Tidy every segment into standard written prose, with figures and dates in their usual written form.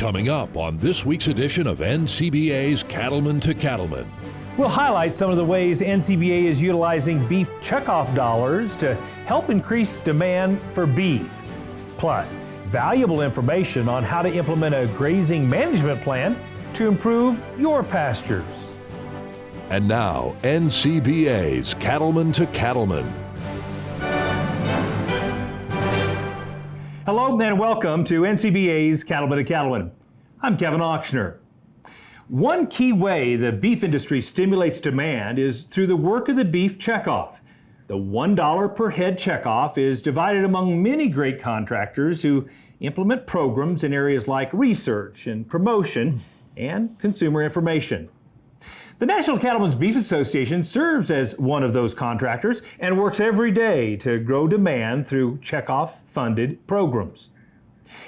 Coming up on this week's edition of NCBA's Cattlemen to Cattlemen. We'll highlight some of the ways NCBA is utilizing Beef Checkoff dollars to help increase demand for beef. Plus, valuable information on how to implement a grazing management plan to improve your pastures. And now, NCBA's Cattlemen to Cattlemen. Hello and welcome to NCBA's Cattlemen to Cattlemen. I'm Kevin Auctioner. One key way the beef industry stimulates demand is through the work of the Beef Checkoff. The $1 per head checkoff is divided among many great contractors who implement programs in areas like research and promotion and consumer information. The National Cattlemen's Beef Association serves as one of those contractors and works every day to grow demand through checkoff-funded programs.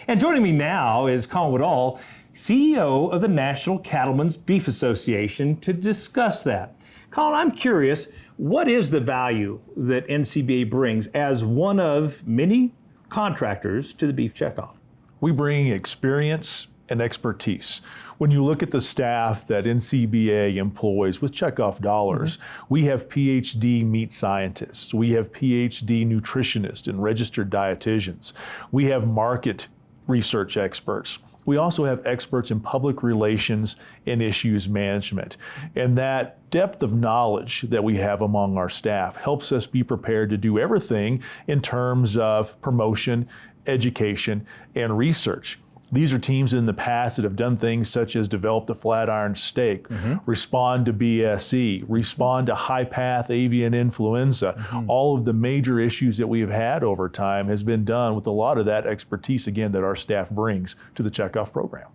And joining me now is Colin Woodall, CEO of the National Cattlemen's Beef Association, to discuss that. Colin, I'm curious, what is the value that NCBA brings as one of many contractors to the Beef Checkoff? We bring experience and expertise. When you look at the staff that NCBA employs with checkoff dollars, we have PhD meat scientists, we have PhD nutritionists and registered dietitians, we have market research experts. We also have experts in public relations and issues management. And that depth of knowledge that we have among our staff helps us be prepared to do everything in terms of promotion, education, and research. These are teams in the past that have done things such as develop the flat iron steak, respond to BSE, respond to high path avian influenza. All of the major issues that we have had over time has been done with a lot of that expertise, again, that our staff brings to the checkoff program.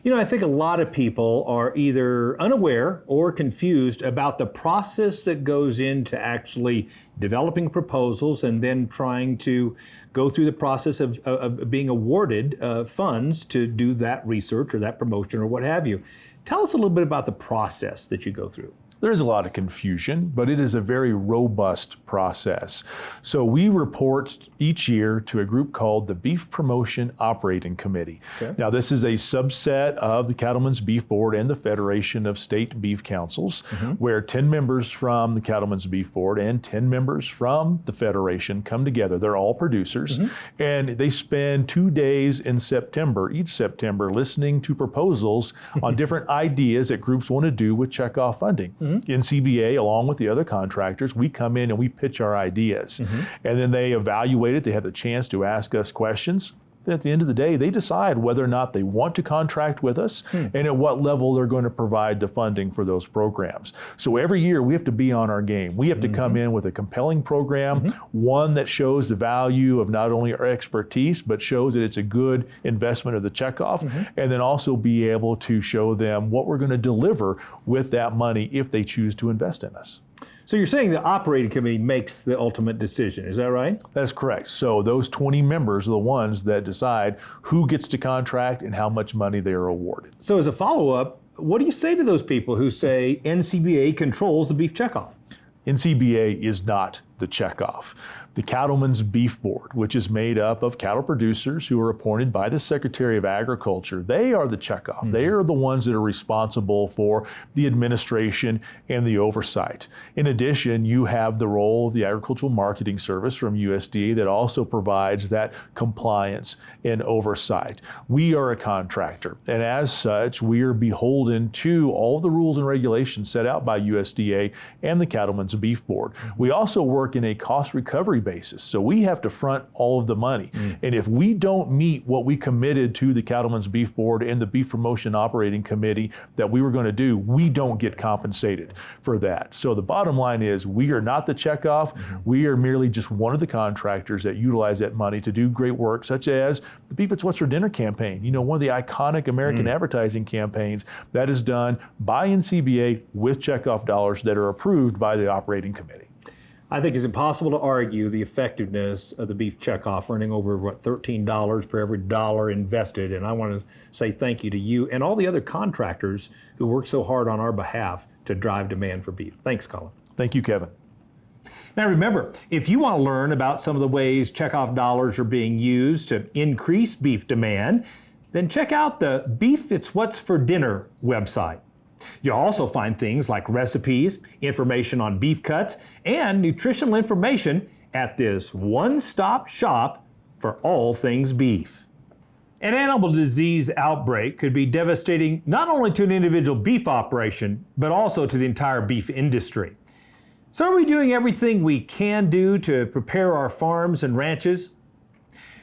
You know, I think a lot of people are either unaware or confused about the process that goes into actually developing proposals and then trying to go through the process of being awarded funds to do that research or that promotion or what have you. Tell us a little bit about the process that you go through. There's a lot of confusion, but it is a very robust process. So we report each year to a group called the Beef Promotion Operating Committee. Okay. Now, this is a subset of the Cattlemen's Beef Board and the Federation of State Beef Councils, where 10 members from the Cattlemen's Beef Board and 10 members from the Federation come together. They're all producers, and they spend 2 days in September, each September, listening to proposals on different ideas that groups want to do with checkoff funding. NCBA, along with the other contractors, we come in and we pitch our ideas. And then they evaluate it. They have the chance to ask us questions. Then at the end of the day, they decide whether or not they want to contract with us and at what level they're going to provide the funding for those programs. So every year we have to be on our game. We have to come in with a compelling program, one that shows the value of not only our expertise, but shows that it's a good investment of the checkoff, and then also be able to show them what we're going to deliver with that money if they choose to invest in us. So you're saying the operating committee makes the ultimate decision, is that right? That's correct. So those 20 members are the ones that decide who gets to contract and how much money they are awarded. So as a follow-up, what do you say to those people who say NCBA controls the Beef Checkoff? NCBA is not the checkoff. The Cattlemen's Beef Board, which is made up of cattle producers who are appointed by the Secretary of Agriculture, they are the checkoff. They are the ones that are responsible for the administration and the oversight. In addition, you have the role of the Agricultural Marketing Service from USDA that also provides that compliance and oversight. We are a contractor, and as such, we are beholden to all the rules and regulations set out by USDA and the Cattlemen's Beef Board. We also work in a cost recovery basis. So we have to front all of the money. And if we don't meet what we committed to the Cattlemen's Beef Board and the Beef Promotion Operating Committee that we were going to do, we don't get compensated for that. So the bottom line is we are not the checkoff. We are merely just one of the contractors that utilize that money to do great work, such as the Beef It's What's for Dinner campaign. You know, one of the iconic American advertising campaigns that is done by NCBA with checkoff dollars that are approved by the operating committee. I think it's impossible to argue the effectiveness of the Beef Checkoff, earning over, $13 per every dollar invested. And I want to say thank you to you and all the other contractors who work so hard on our behalf to drive demand for beef. Thanks, Colin. Thank you, Kevin. Now remember, if you want to learn about some of the ways checkoff dollars are being used to increase beef demand, then check out the Beef It's What's for Dinner website. You'll also find things like recipes, information on beef cuts, and nutritional information at this one-stop shop for all things beef. An animal disease outbreak could be devastating not only to an individual beef operation, but also to the entire beef industry. So are we doing everything we can do to prepare our farms and ranches?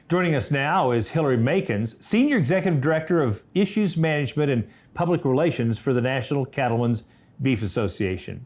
Joining us now is Hillary Makins, Senior Executive Director of Issues Management and Public Relations for the National Cattlemen's Beef Association.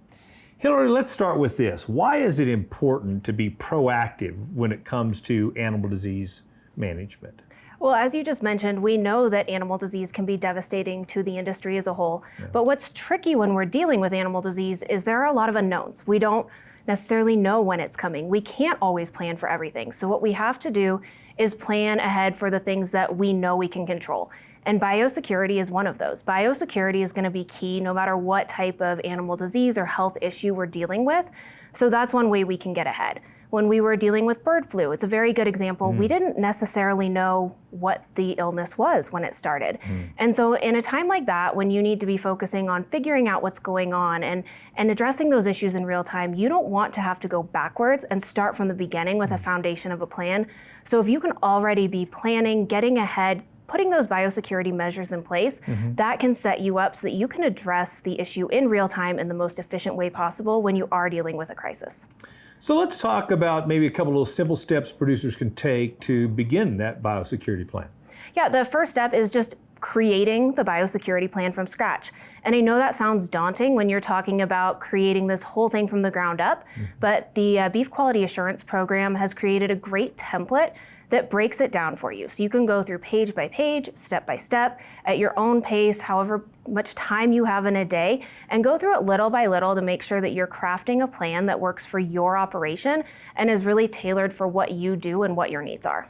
Hillary, let's start with this. Why is it important to be proactive when it comes to animal disease management? Well, as you just mentioned, we know that animal disease can be devastating to the industry as a whole. Yeah. But what's tricky when we're dealing with animal disease is there are a lot of unknowns. We don't necessarily know when it's coming. We can't always plan for everything. So what we have to do is plan ahead for the things that we know we can control. And biosecurity is one of those. Biosecurity is going to be key no matter what type of animal disease or health issue we're dealing with. So that's one way we can get ahead. When we were dealing with bird flu, it's a very good example. We didn't necessarily know what the illness was when it started. And so in a time like that, when you need to be focusing on figuring out what's going on and addressing those issues in real time, you don't want to have to go backwards and start from the beginning with a foundation of a plan. So if you can already be planning, getting ahead, putting those biosecurity measures in place, that can set you up so that you can address the issue in real time in the most efficient way possible when you are dealing with a crisis. So let's talk about maybe a couple of simple steps producers can take to begin that biosecurity plan. Yeah, the first step is just creating the biosecurity plan from scratch. And I know that sounds daunting when you're talking about creating this whole thing from the ground up, but the Beef Quality Assurance Program has created a great template that breaks it down for you. So you can go through page by page, step by step, at your own pace, however much time you have in a day, and go through it little by little to make sure that you're crafting a plan that works for your operation and is really tailored for what you do and what your needs are.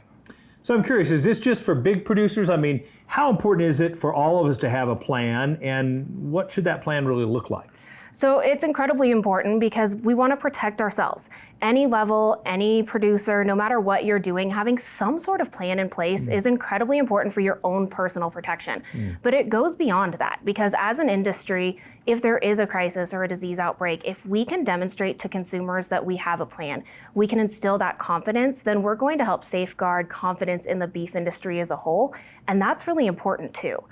So I'm curious, is this just for big producers? I mean, how important is it for all of us to have a plan, and what should that plan really look like? So it's incredibly important because we want to protect ourselves. Any level, any producer, no matter what you're doing, having some sort of plan in place is incredibly important for your own personal protection. But it goes beyond that because as an industry, if there is a crisis or a disease outbreak, if we can demonstrate to consumers that we have a plan, we can instill that confidence, then we're going to help safeguard confidence in the beef industry as a whole. And that's really important too.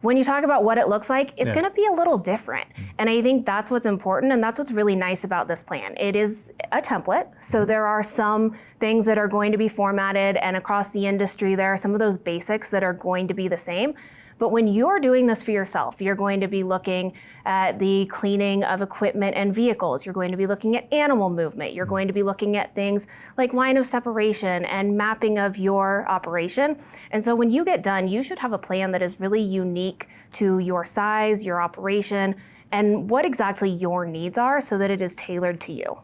When you talk about what it looks like, it's going to be a little different. And I think that's what's important, and that's what's really nice about this plan. It is a template, so there are some things that are going to be formatted, and across the industry, there are some of those basics that are going to be the same. But when you're doing this for yourself, you're going to be looking at the cleaning of equipment and vehicles. You're going to be looking at animal movement. You're going to be looking at things like line of separation and mapping of your operation. And so when you get done, you should have a plan that is really unique to your size, your operation, and what exactly your needs are so that it is tailored to you.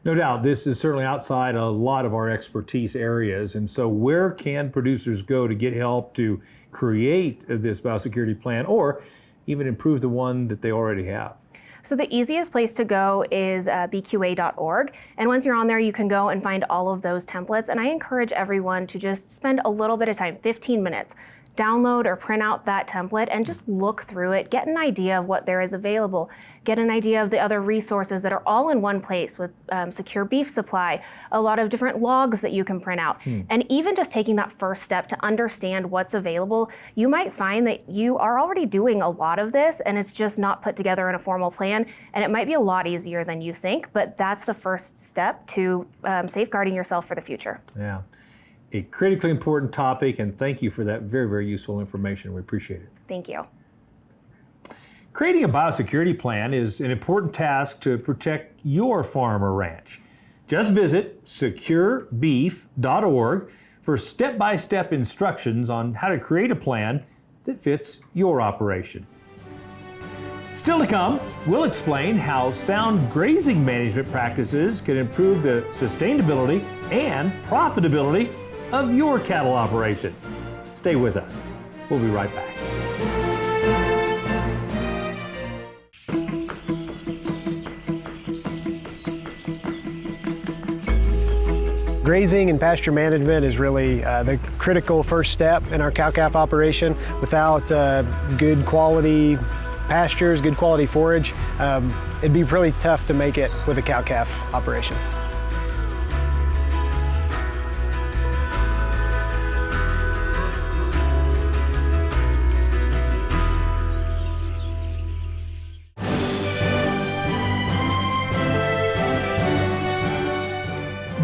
No doubt, this is certainly outside a lot of our expertise areas. And so where can producers go to get help to create this biosecurity plan or even improve the one that they already have? So the easiest place to go is bqa.org. And once you're on there, you can go and find all of those templates. And I encourage everyone to just spend a little bit of time, 15 minutes, download or print out that template and just look through it, get an idea of what there is available, get an idea of the other resources that are all in one place with secure beef supply, a lot of different logs that you can print out. And even just taking that first step to understand what's available, you might find that you are already doing a lot of this and it's just not put together in a formal plan. And it might be a lot easier than you think, but that's the first step to safeguarding yourself for the future. Yeah. A critically important topic, and thank you for that very, very useful information. We appreciate it. Thank you. Creating a biosecurity plan is an important task to protect your farm or ranch. Just visit securebeef.org for step-by-step instructions on how to create a plan that fits your operation. Still to come, we'll explain how sound grazing management practices can improve the sustainability and profitability of your cattle operation. Stay with us. We'll be right back. Grazing and pasture management is really the critical first step in our cow-calf operation. Without good quality pastures, good quality forage, it'd be really tough to make it with a cow-calf operation.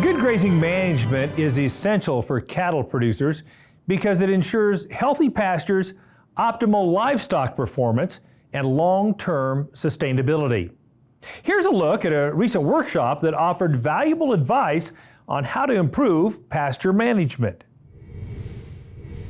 Good grazing management is essential for cattle producers because it ensures healthy pastures, optimal livestock performance, and long-term sustainability. Here's a look at a recent workshop that offered valuable advice on how to improve pasture management.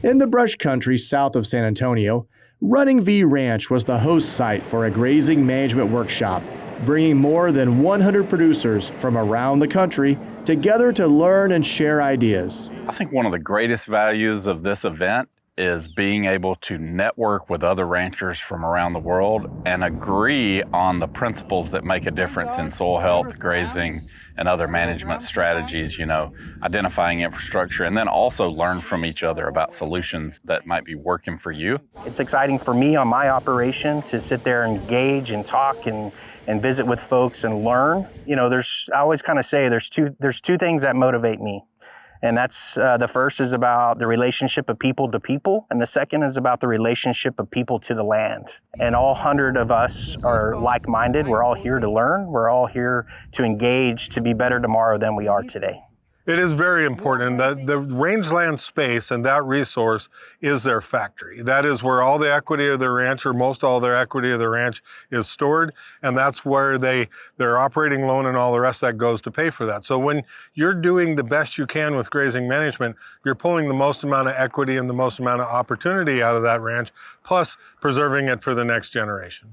In the brush country south of San Antonio, Running V Ranch was the host site for a grazing management workshop, bringing more than 100 producers from around the country together to learn and share ideas. I think one of the greatest values of this event is being able to network with other ranchers from around the world and agree on the principles that make a difference in soil health, grazing, and other management strategies, identifying infrastructure, and then also learn from each other about solutions that might be working for you. It's exciting for me on my operation to sit there and engage and talk and visit with folks and learn. I always kind of say there's two things that motivate me. And that's the first is about the relationship of people to people, and the second is about the relationship of people to the land. And all 100 of us are like-minded. We're all here to learn. We're all here to engage to be better tomorrow than we are today. It is very important that the rangeland space and that resource is their factory. That is where all the equity of their ranch, or most all their equity of their ranch, is stored, and that's where their operating loan and all the rest that goes to pay for that. So when you're doing the best you can with grazing management, you're pulling the most amount of equity and the most amount of opportunity out of that ranch, plus preserving it for the next generation.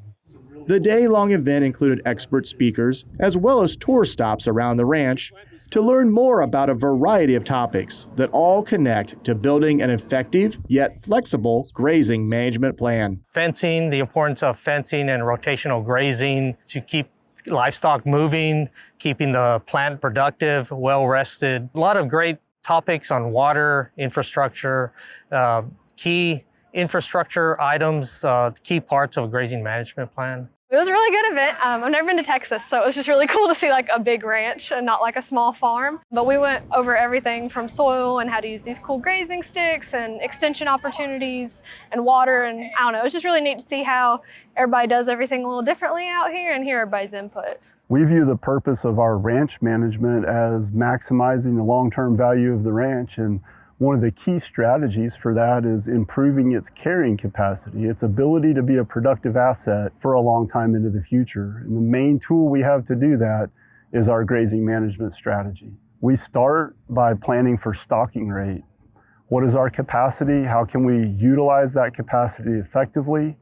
The day-long event included expert speakers, as well as tour stops around the ranch, to learn more about a variety of topics that all connect to building an effective yet flexible grazing management plan. Fencing, the importance of fencing and rotational grazing to keep livestock moving, keeping the plant productive, well rested. A lot of great topics on water, infrastructure, key infrastructure items, key parts of a grazing management plan. It was a really good event. I've never been to Texas, so it was just really cool to see like a big ranch and not like a small farm. But we went over everything from soil and how to use these cool grazing sticks and extension opportunities and water, and I don't know, it was just really neat to see how everybody does everything a little differently out here and hear everybody's input. We view the purpose of our ranch management as maximizing the long-term value of the ranch, and one of the key strategies for that is improving its carrying capacity, its ability to be a productive asset for a long time into the future. And the main tool we have to do that is our grazing management strategy. We start by planning for stocking rate. What is our capacity? How can we utilize that capacity effectively?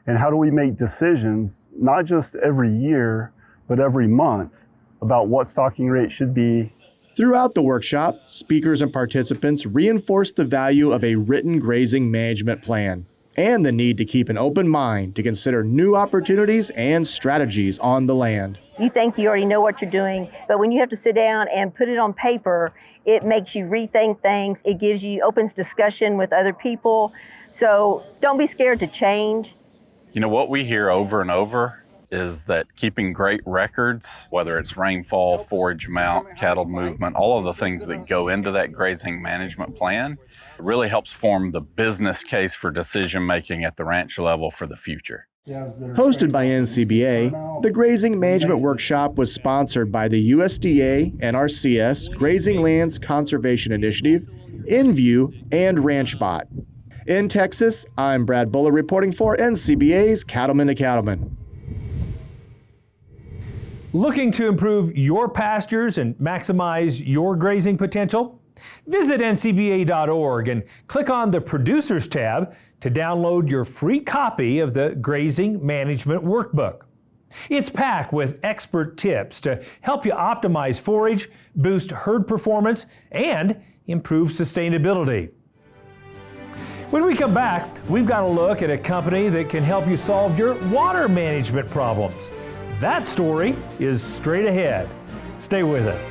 And how do we make decisions, not just every year, but every month, about what stocking rate should be? Throughout the workshop, speakers and participants reinforced the value of a written grazing management plan and the need to keep an open mind to consider new opportunities and strategies on the land. You think you already know what you're doing, but when you have to sit down and put it on paper, it makes you rethink things. It opens discussion with other people. So don't be scared to change. What we hear over and over is that keeping great records, whether it's rainfall, forage amount, cattle movement, all of the things that go into that grazing management plan, really helps form the business case for decision making at the ranch level for the future. Hosted by NCBA, the Grazing Management Workshop was sponsored by the USDA, NRCS, Grazing Lands Conservation Initiative, InView, and RanchBot. In Texas, I'm Brad Buller reporting for NCBA's Cattlemen to Cattlemen. Looking to improve your pastures and maximize your grazing potential? Visit ncba.org and click on the Producers tab to download your free copy of the Grazing Management Workbook. It's packed with expert tips to help you optimize forage, boost herd performance, and improve sustainability. When we come back, we've got a look at a company that can help you solve your water management problems. That story is straight ahead. Stay with us.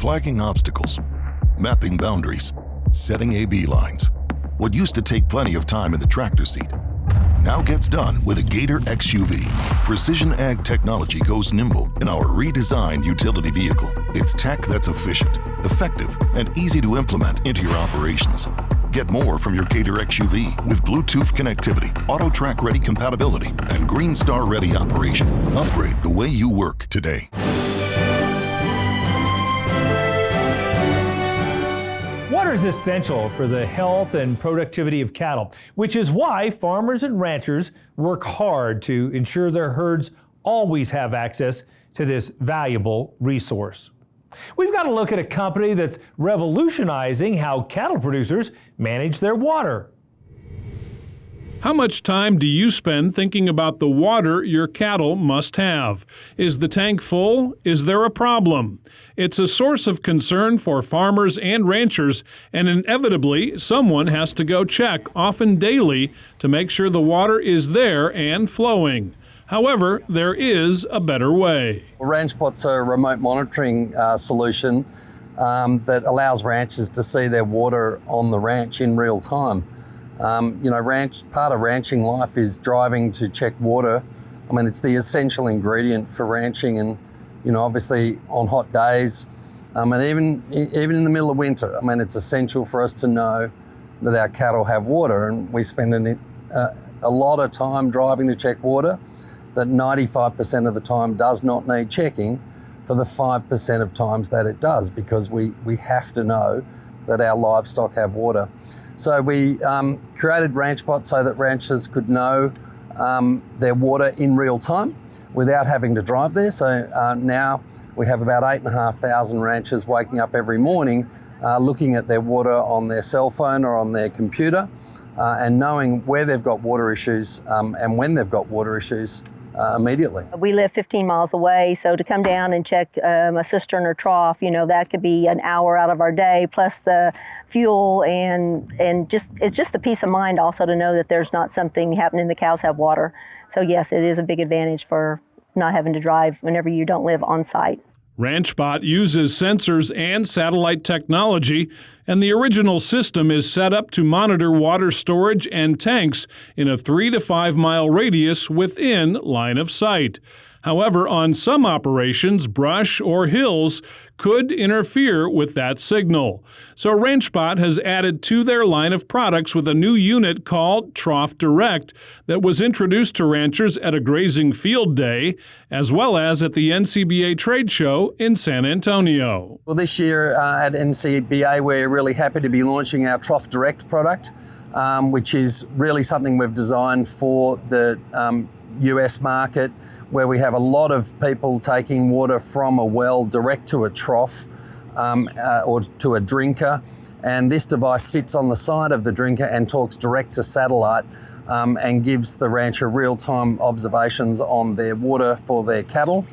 flagging obstacles, mapping boundaries, setting AB lines. What used to take plenty of time in the tractor seat now gets done with a Gator XUV. Precision ag technology goes nimble in our redesigned utility vehicle. It's tech that's efficient, effective, and easy to implement into your operations. Get more from your Gator XUV with Bluetooth connectivity, AutoTrack ready compatibility, and Green Star ready operation. Upgrade the way you work today. Water is essential for the health and productivity of cattle, which is why farmers and ranchers work hard to ensure their herds always have access to this valuable resource. We've got to look at a company that's revolutionizing how cattle producers manage their water. How much time do you spend thinking about the water your cattle must have? Is the tank full? Is there a problem? It's a source of concern for farmers and ranchers, and inevitably, someone has to go check, often daily, to make sure the water is there and flowing. However, there is a better way. RanchBot's a remote monitoring solution that allows ranchers to see their water on the ranch in real time. Part of ranching life is driving to check water. I mean, it's the essential ingredient for ranching, and obviously on hot days, and even in the middle of winter. I mean, it's essential for us to know that our cattle have water, and we spend a lot of time driving to check water that 95% of the time does not need checking for the 5% of times that it does, because we have to know that our livestock have water. So we created RanchBot so that ranchers could know their water in real time without having to drive there. So now we have about 8,500 ranchers waking up every morning looking at their water on their cell phone or on their computer and knowing where they've got water issues and when they've got water issues immediately. We live 15 miles away, so to come down and check a cistern or trough, that could be an hour out of our day, plus the fuel and it's just the peace of mind also to know that there's not something happening, the cows have water. So yes, it is a big advantage for not having to drive whenever you don't live on site. RanchBot uses sensors and satellite technology, and the original system is set up to monitor water storage and tanks in a 3 to 5 mile radius within line of sight. However, on some operations, brush or hills could interfere with that signal. So RanchBot has added to their line of products with a new unit called Trough Direct that was introduced to ranchers at a grazing field day, as well as at the NCBA trade show in San Antonio. Well, this year at NCBA, we're really happy to be launching our Trough Direct product, which is really something we've designed for the US market, where we have a lot of people taking water from a well direct to a trough or to a drinker. And this device sits on the side of the drinker and talks direct to satellite and gives the rancher real-time observations on their water for their cattle.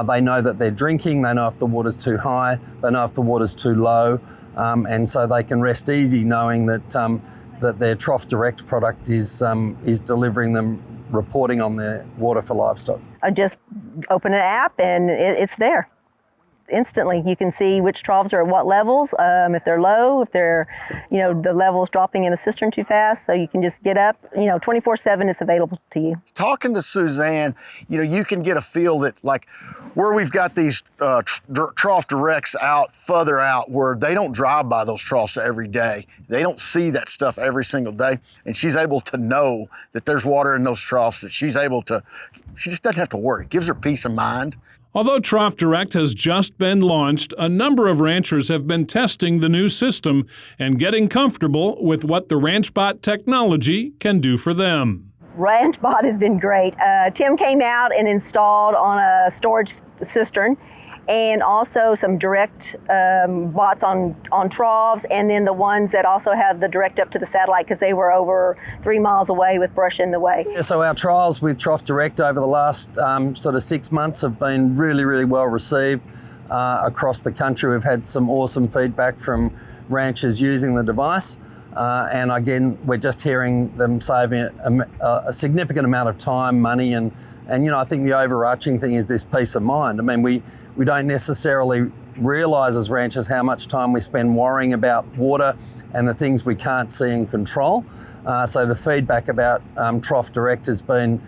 They know that they're drinking, they know if the water's too high, they know if the water's too low, and so they can rest easy knowing that that their Trough Direct product is delivering them reporting on their water for livestock. I just open an app and it's there. Instantly, you can see which troughs are at what levels, if they're low, if they're, the level's dropping in a cistern too fast, so you can just get up, 24/7 it's available to you. Talking to Suzanne, you can get a feel that like where we've got these trough directs further out where they don't drive by those troughs every day. They don't see that stuff every single day, and she's able to know that there's water in those troughs, that she just doesn't have to worry. It gives her peace of mind. Although Trough Direct has just been launched, a number of ranchers have been testing the new system and getting comfortable with what the RanchBot technology can do for them. RanchBot has been great. Tim came out and installed on a storage cistern, and also some direct bots on troughs, and then the ones that also have the direct up to the satellite because they were over 3 miles away with brush in the way. Yeah, so our trials with Trough Direct over the last sort of 6 months have been really, really well received across the country. We've had some awesome feedback from ranchers using the device. And again, we're just hearing them saving a significant amount of time, money, and I think the overarching thing is this peace of mind. I mean, we don't necessarily realise as ranchers how much time we spend worrying about water and the things we can't see and control. So the feedback about Trough Direct has been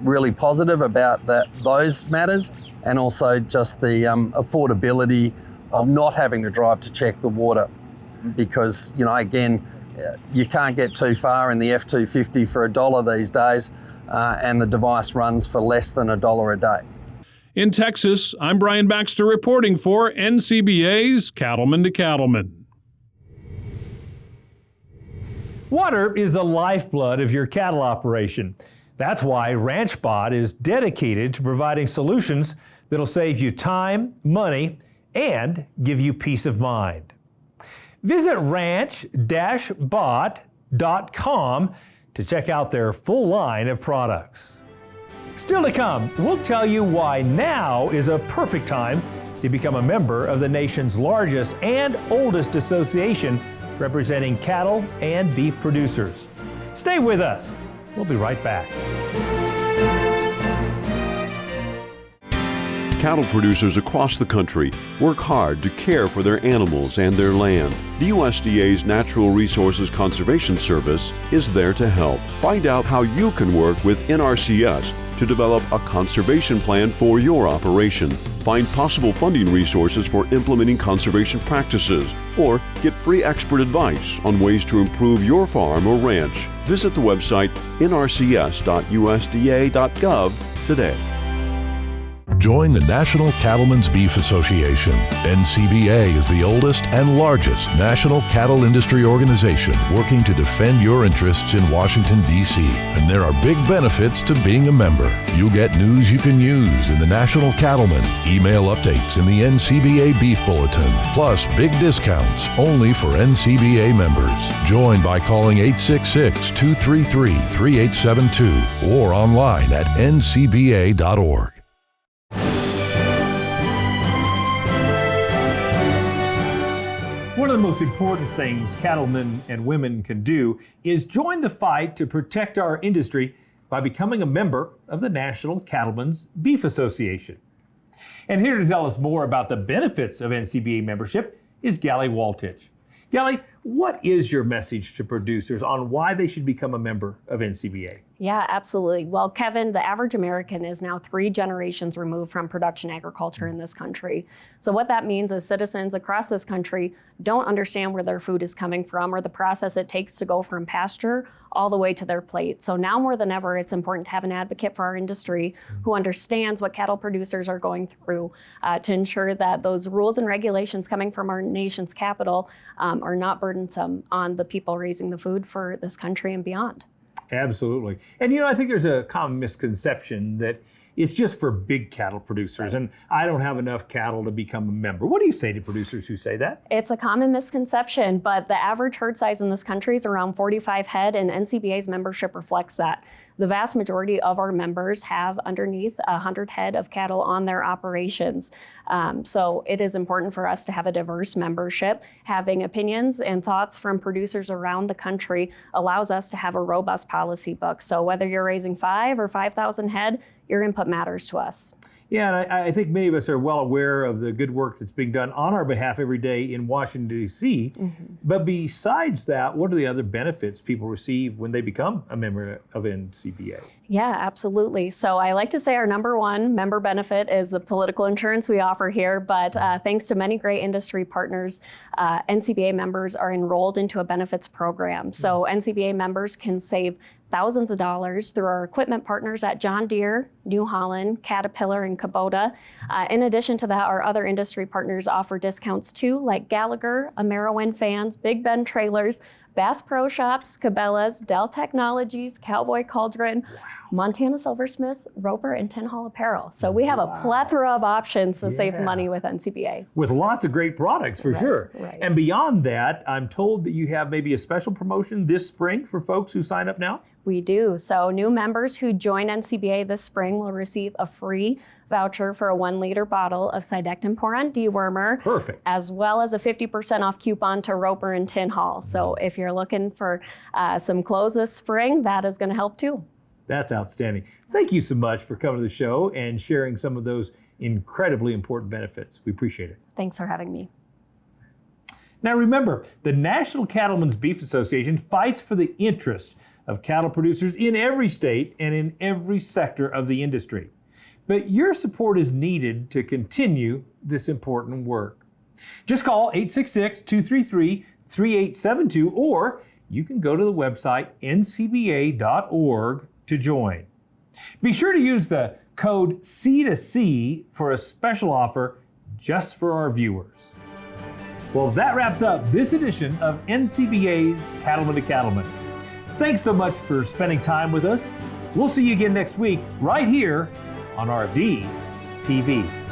really positive about those matters, and also just the affordability of not having to drive to check the water, because again, you can't get too far in the F250 for $1 these days, and the device runs for less than $1 a day. In Texas, I'm Brian Baxter reporting for NCBA's Cattlemen to Cattlemen. Water is the lifeblood of your cattle operation. That's why RanchBot is dedicated to providing solutions that'll save you time, money, and give you peace of mind. Visit ranch-bot.com to check out their full line of products. Still to come, we'll tell you why now is a perfect time to become a member of the nation's largest and oldest association representing cattle and beef producers. Stay with us. We'll be right back. Cattle producers across the country work hard to care for their animals and their land. The USDA's Natural Resources Conservation Service is there to help. Find out how you can work with NRCS to develop a conservation plan for your operation. Find possible funding resources for implementing conservation practices, or get free expert advice on ways to improve your farm or ranch. Visit the website nrcs.usda.gov today. Join the National Cattlemen's Beef Association. NCBA is the oldest and largest national cattle industry organization working to defend your interests in Washington, D.C. And there are big benefits to being a member. You get news you can use in the National Cattlemen, email updates in the NCBA Beef Bulletin, plus big discounts only for NCBA members. Join by calling 866-233-3872 or online at ncba.org. One of the most important things cattlemen and women can do is join the fight to protect our industry by becoming a member of the National Cattlemen's Beef Association. And here to tell us more about the benefits of NCBA membership is Galli Waltich. Galli, what is your message to producers on why they should become a member of NCBA? Yeah, absolutely. Well, Kevin, the average American is now 3 generations removed from production agriculture in this country. So what that means is citizens across this country don't understand where their food is coming from or the process it takes to go from pasture all the way to their plate. So now more than ever, it's important to have an advocate for our industry who understands what cattle producers are going through to ensure that those rules and regulations coming from our nation's capital are not burdensome on the people raising the food for this country and beyond. Absolutely. And I think there's a common misconception that it's just for big cattle producers, and I don't have enough cattle to become a member. What do you say to producers who say that? It's a common misconception, but the average herd size in this country is around 45 head, and NCBA's membership reflects that. The vast majority of our members have underneath 100 head of cattle on their operations. So it is important for us to have a diverse membership. Having opinions and thoughts from producers around the country allows us to have a robust policy book. So whether you're raising 5 or 5,000 head, your input matters to us. Yeah, and I think many of us are well aware of the good work that's being done on our behalf every day in Washington, D.C. But besides that, what are the other benefits people receive when they become a member of NCBA? Yeah, absolutely. So I like to say our number one member benefit is the political insurance we offer here, but thanks to many great industry partners, NCBA members are enrolled into a benefits program. So NCBA members can save thousands of dollars through our equipment partners at John Deere, New Holland, Caterpillar, and Kubota. In addition to that, our other industry partners offer discounts too, like Gallagher, AmeriWind Fans, Big Ben Trailers, Bass Pro Shops, Cabela's, Dell Technologies, Cowboy Cauldron, Montana Silversmiths, Roper, and Tin Hall Apparel. So we have a plethora of options to save money with NCBA. With lots of great products, for sure. Right. And beyond that, I'm told that you have maybe a special promotion this spring for folks who sign up now? We do. So new members who join NCBA this spring will receive a free voucher for a 1-liter bottle of Sidectin Poron dewormer. Perfect. As well as a 50% off coupon to Roper and Tin Hall. So if you're looking for some clothes this spring, that is going to help too. That's outstanding. Thank you so much for coming to the show and sharing some of those incredibly important benefits. We appreciate it. Thanks for having me. Now remember, the National Cattlemen's Beef Association fights for the interest of cattle producers in every state and in every sector of the industry. But your support is needed to continue this important work. Just call 866-233-3872, or you can go to the website ncba.org to join. Be sure to use the code C2C for a special offer just for our viewers. Well, that wraps up this edition of NCBA's Cattlemen to Cattlemen. Thanks so much for spending time with us. We'll see you again next week right here on RFD TV.